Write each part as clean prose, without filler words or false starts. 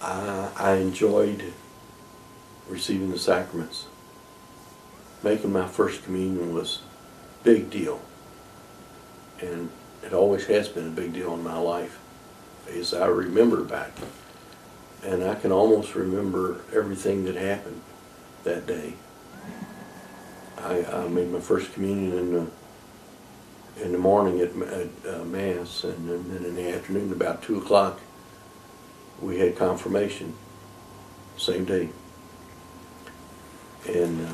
I enjoyed receiving the sacraments. Making my first communion was a big deal, and it always has been a big deal in my life as I remember back. And I can almost remember everything that happened that day. I made my first communion in the morning at Mass, and then in the afternoon, about 2 o'clock, we had confirmation, same day. And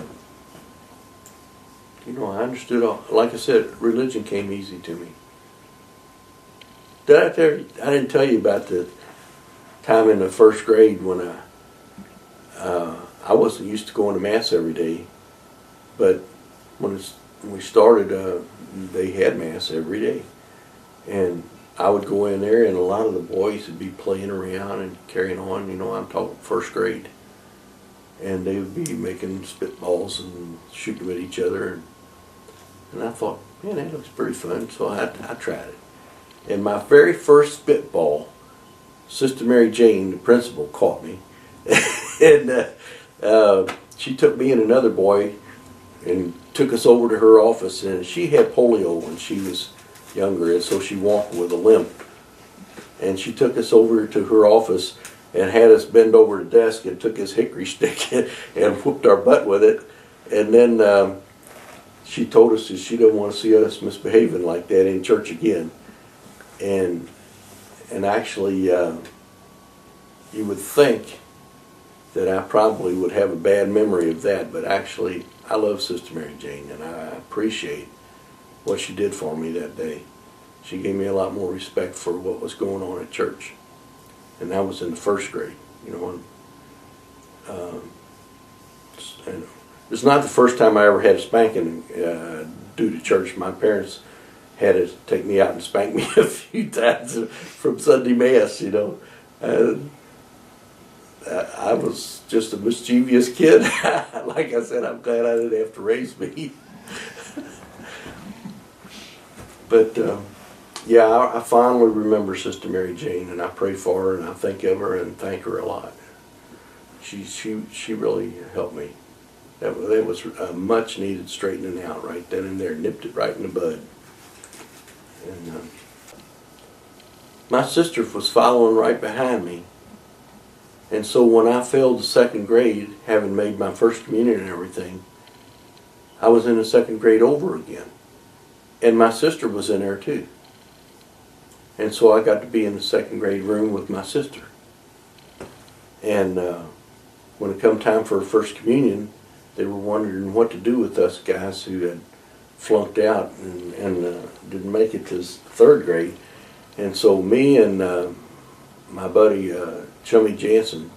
I understood all. Like I said, religion came easy to me. I didn't tell you about the time in the first grade when I wasn't used to going to Mass every day, but when we started, they had Mass every day. And I would go in there, and a lot of the boys would be playing around and carrying on. I'm talking first grade. And they would be making spitballs and shooting them at each other. And I thought, man, that looks pretty fun. So I tried it. And my very first spitball, Sister Mary Jane, the principal, caught me. And she took me and another boy and took us over to her office. And she had polio when she was younger, and so she walked with a limp. And she took us over to her office and had us bend over the desk and took his hickory stick and whooped our butt with it. And then she told us that she didn't want to see us misbehaving like that in church again. And actually, you would think that I probably would have a bad memory of that, but actually, I love Sister Mary Jane, and I appreciate what she did for me that day. She gave me a lot more respect for what was going on at church. And that was in the first grade, and it's not the first time I ever had a spanking due to church. My parents had to take me out and spank me a few times from Sunday Mass, I was just a mischievous kid. Like I said, I'm glad I didn't have to raise me. But yeah, I fondly remember Sister Mary Jane, and I pray for her, and I think of her and thank her a lot. She really helped me. That was a much needed straightening out right then and there, nipped it right in the bud. And my sister was following right behind me, and so when I failed the second grade, having made my first communion and everything, I was in the second grade over again, and my sister was in there too. And so I got to be in the second grade room with my sister. And when it come time for first communion, they were wondering what to do with us guys who had flunked out and didn't make it to third grade. And so me and my buddy Chummy Jansen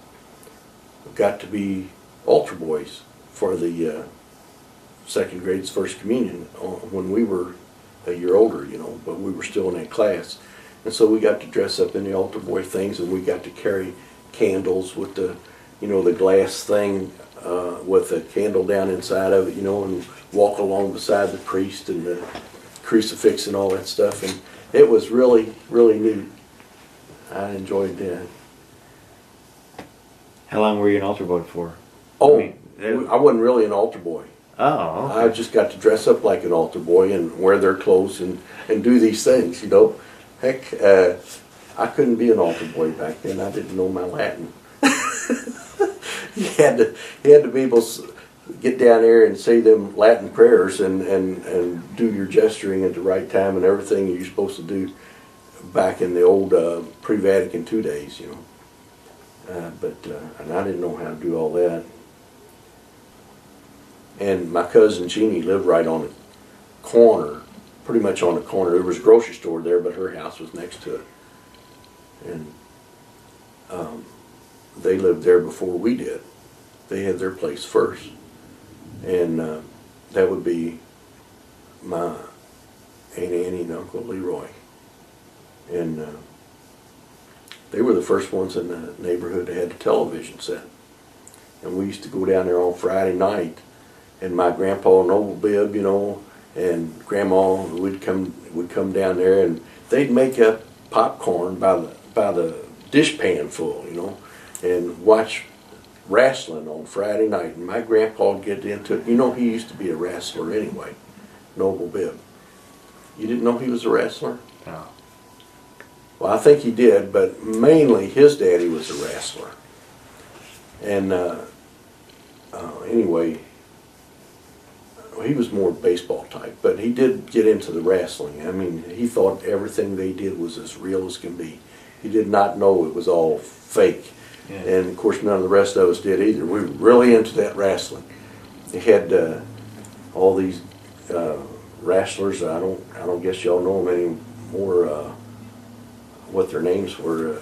got to be altar boys for the second grade's first communion when we were a year older, but we were still in that class. And so we got to dress up in the altar boy things, and we got to carry candles with the, the glass thing with a candle down inside of it, and walk along beside the priest and the crucifix and all that stuff. And it was really, really neat. I enjoyed that. How long were you an altar boy for? Oh, I wasn't really an altar boy. Oh, okay. I just got to dress up like an altar boy and wear their clothes and do these things, Heck, I couldn't be an altar boy back then. I didn't know my Latin. You had to be able to get down there and say them Latin prayers and do your gesturing at the right time and everything you're supposed to do back in the old pre-Vatican II days, and I didn't know how to do all that. And my cousin Jeannie lived right on the corner, pretty much on the corner. There was a grocery store there, but her house was next to it. And they lived there before we did. They had their place first. And that would be my Aunt Annie and Uncle Leroy. And they were the first ones in the neighborhood that had a television set. And we used to go down there on Friday night, and my grandpa and old Bib, and grandma would come down there, and they'd make up popcorn by the dishpan full, and watch wrestling on Friday night. And my grandpa would get into it. You know, he used to be a wrestler anyway, Noble Bibb. You didn't know he was a wrestler? No. Well, I think he did, but mainly his daddy was a wrestler. And anyway, he was more baseball type, but he did get into the wrestling. I mean, he thought everything they did was as real as can be. He did not know it was all fake. Yeah. And of course, none of the rest of us did either. We were really into that wrestling. They had all these wrestlers. I don't guess y'all know them anymore. What their names were?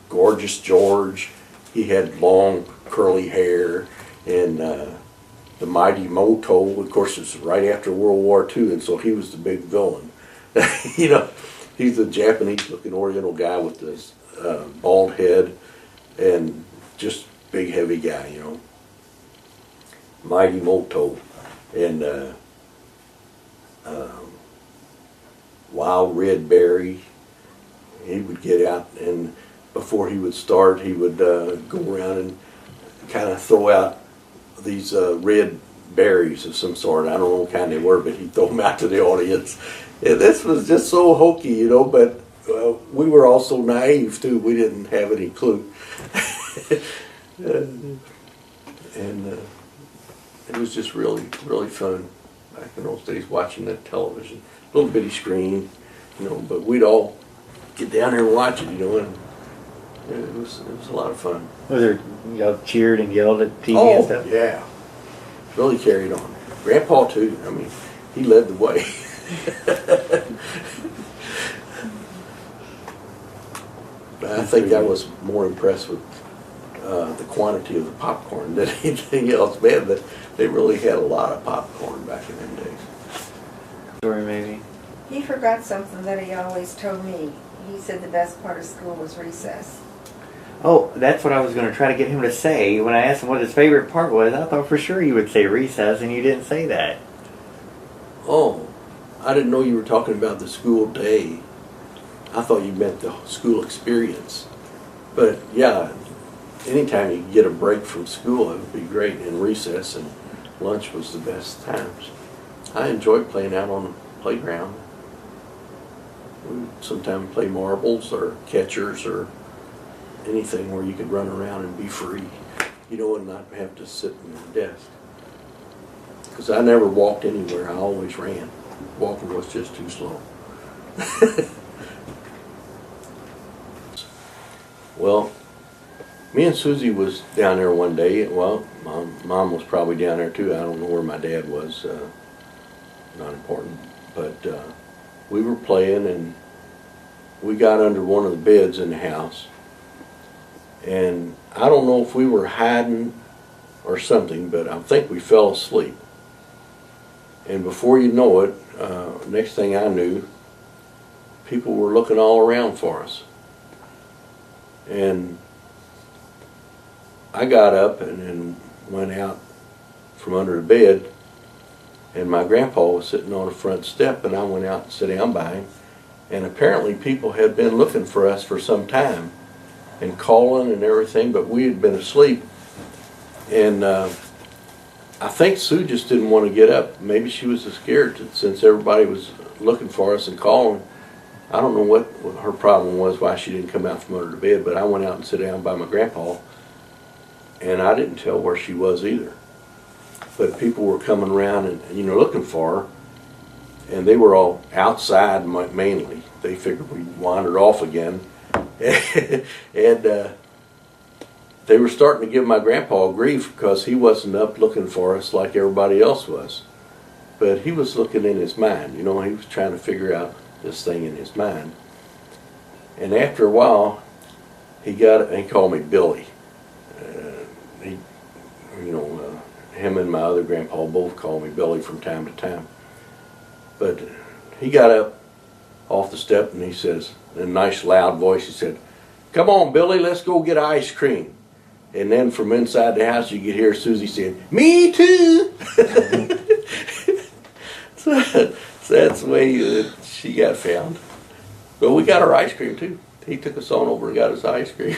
Gorgeous George. He had long curly hair, and the Mighty Moto. Of course, it's right after World War II, and so he was the big villain. You know, he's a Japanese-looking Oriental guy with this bald head and just big, heavy guy. You know, Mighty Moto, and Wild Red Berry. He would get out, and before he would start, he would go around and kind of throw out these red berries of some sort. I don't know what kind they were, but he'd throw them out to the audience. And this was just so hokey, you know, but we were also naive, too. We didn't have any clue. and it was just really, really fun back in those days watching that television. Little bitty screen, you know, but we'd all get down there and watch it, you know, and it was a lot of fun. Was there, y'all cheered and yelled at TV and stuff? Oh, yeah. Really carried on. Grandpa, too. I mean, he led the way. But I think I was more impressed with the quantity of the popcorn than anything else. Man, that they really had a lot of popcorn back in them days. Story maybe. He forgot something that he always told me. He said the best part of school was recess. Oh, that's what I was going to try to get him to say. When I asked him what his favorite part was, I thought for sure you would say recess, and you didn't say that. Oh, I didn't know you were talking about the school day. I thought you meant the school experience. But yeah, anytime you could get a break from school, it would be great. And recess and lunch was the best times. I enjoyed playing out on the playground. We would sometimes play marbles or catchers or anything where you could run around and be free, you know, and not have to sit in the desk. Because I never walked anywhere, I always ran. Walking was just too slow. Well, me and Susie was down there one day. Well, Mom was probably down there too. I don't know where my dad was. Not important. But we were playing, and we got under one of the beds in the house. And I don't know if we were hiding or something, but I think we fell asleep. And before you know it, next thing I knew, people were looking all around for us. And I got up and then went out from under the bed, and my grandpa was sitting on the front step, and I went out and sat down by him. And apparently people had been looking for us for some time and calling and everything, but we had been asleep. And I think Sue just didn't want to get up. Maybe she was scared since everybody was looking for us and calling. I don't know what her problem was, why she didn't come out from under the bed, but I went out and sat down by my grandpa, and I didn't tell where she was either. But people were coming around and you know, looking for her, and they were all outside mainly. They figured we wandered off again. And they were starting to give my grandpa grief because he wasn't up looking for us like everybody else was. But he was looking in his mind, you know, he was trying to figure out this thing in his mind. And after a while, he called me Billy. Him and my other grandpa both called me Billy from time to time. But he got up off the step and he says, in a nice loud voice, he said, "Come on, Billy, let's go get ice cream." And then from inside the house you could hear Susie saying, "Me too." So that's the way she got found. But we got our ice cream too. He took us on over and got us ice cream.